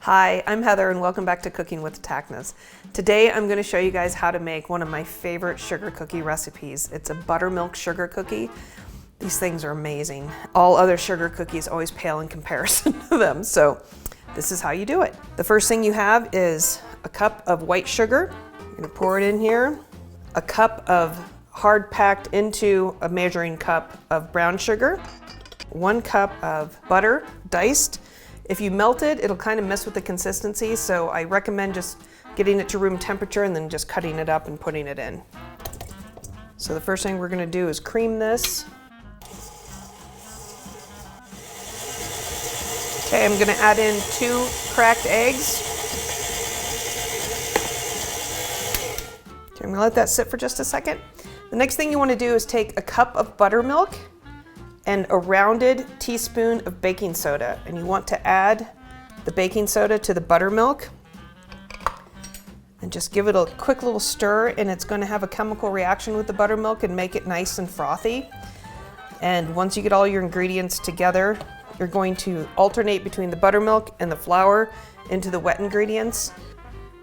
Hi, I'm Heather and welcome back to Cooking with Tachnas. Today I'm going to show you guys how to make one of my favorite sugar cookie recipes. It's a buttermilk sugar cookie. These things are amazing. All other sugar cookies always pale in comparison to them, so this is how you do it. The first thing you have is a cup of white sugar. You're going to pour it in here. A cup of hard packed into a measuring cup of brown sugar. 1 cup of butter, diced. If you melt it, it'll kind of mess with the consistency, so I recommend just getting it to room temperature and then just cutting it up and putting it in. So the first thing we're going to do is cream this. Okay, I'm going to add in 2 cracked eggs. Okay, I'm going to let that sit for just a second. The next thing you want to do is take a cup of buttermilk and a rounded teaspoon of baking soda. And you want to add the baking soda to the buttermilk and just give it a quick little stir, and it's going to have a chemical reaction with the buttermilk and make it nice and frothy. And once you get all your ingredients together, you're going to alternate between the buttermilk and the flour into the wet ingredients.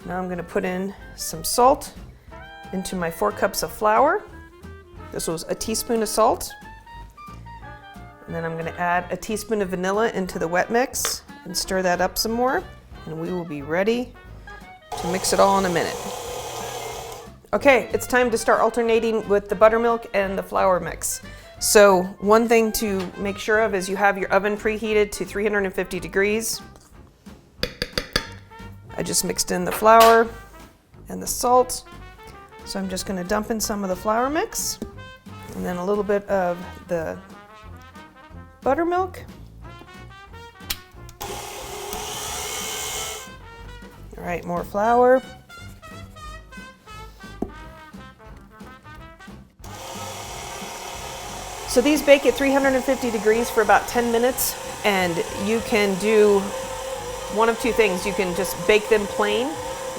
Now I'm going to put in some salt into my 4 cups of flour. This was a teaspoon of salt. And then I'm going to add a teaspoon of vanilla into the wet mix and stir that up some more. And we will be ready to mix it all in a minute. Okay, it's time to start alternating with the buttermilk and the flour mix. So one thing to make sure of is you have your oven preheated to 350 degrees. I just mixed in the flour and the salt. So I'm just going to dump in some of the flour mix and then a little bit of the buttermilk. All right, more flour. So these bake at 350 degrees for about 10 minutes, and you can do one of 2 things. You can just bake them plain.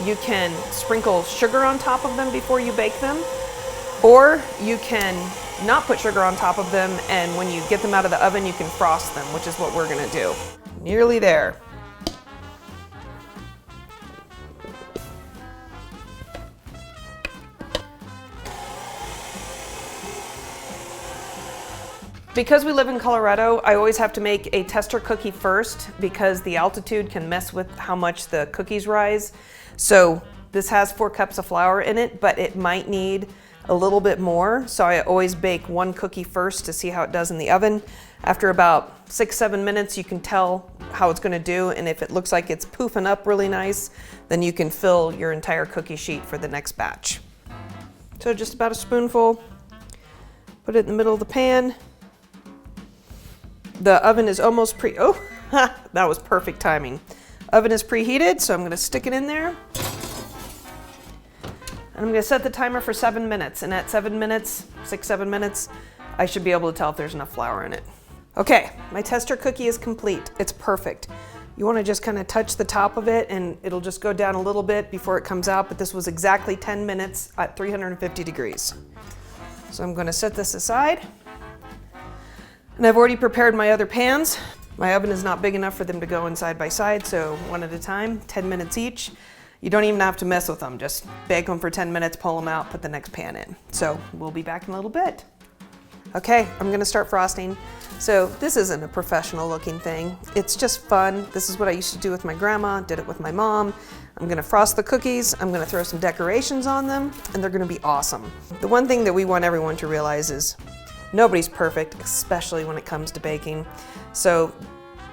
You can sprinkle sugar on top of them before you bake them, or you can not put sugar on top of them, and when you get them out of the oven, you can frost them, which is what we're gonna do. Nearly there. Because we live in Colorado, I always have to make a tester cookie first because the altitude can mess with how much the cookies rise. So this has 4 cups of flour in it, but it might need a little bit more. So I always bake 1 cookie first to see how it does in the oven. After about 6-7 minutes, you can tell how it's gonna do. And if it looks like it's poofing up really nice, then you can fill your entire cookie sheet for the next batch. So just about a spoonful, put it in the middle of the pan. The oven is almost that was perfect timing. Oven is preheated, so I'm gonna stick it in there. And I'm gonna set the timer for 7 minutes, and at 7 minutes, 6-7 minutes, I should be able to tell if there's enough flour in it. Okay, my tester cookie is complete. It's perfect. You wanna just kind of touch the top of it and it'll just go down a little bit before it comes out, but this was exactly 10 minutes at 350 degrees. So I'm gonna set this aside. And I've already prepared my other pans. My oven is not big enough for them to go in side by side, so 1 at a time, 10 minutes each. You don't even have to mess with them. Just bake them for 10 minutes, pull them out, put the next pan in. So we'll be back in a little bit. Okay, I'm gonna start frosting. So this isn't a professional looking thing. It's just fun. This is what I used to do with my grandma, did it with my mom. I'm gonna frost the cookies, I'm gonna throw some decorations on them, and they're gonna be awesome. The one thing that we want everyone to realize is nobody's perfect, especially when it comes to baking. So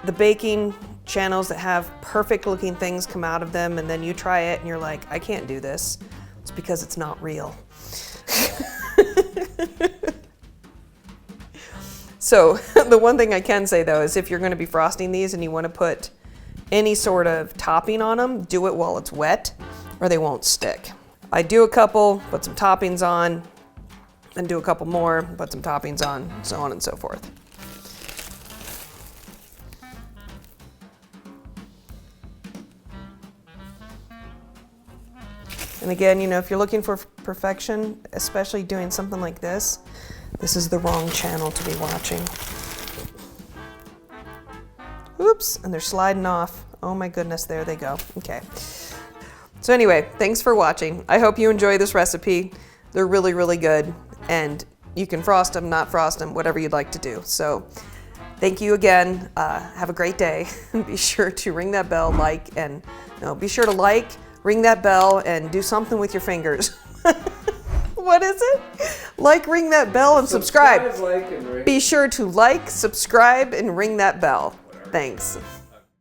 the baking channels that have perfect looking things come out of them and then you try it and you're like, I can't do this. It's because it's not real. So the one thing I can say though is if you're going to be frosting these and you want to put any sort of topping on them, do it while it's wet or they won't stick. I do a couple, put some toppings on, and do a couple more, put some toppings on, so on and so forth. And again, you know, if you're looking for perfection, especially doing something like this is the wrong channel to be watching. Oops, and they're sliding off. Oh my goodness, there they go. Okay. So anyway, thanks for watching. I hope you enjoy this recipe. They're really, really good. And you can frost them, not frost them, whatever you'd like to do. So thank you again. Have a great day. Be sure to ring that bell, be sure to ring that bell, and do something with your fingers. What is it? Ring that bell, and subscribe. Like, and ring. Be sure to subscribe, and ring that bell. Thanks.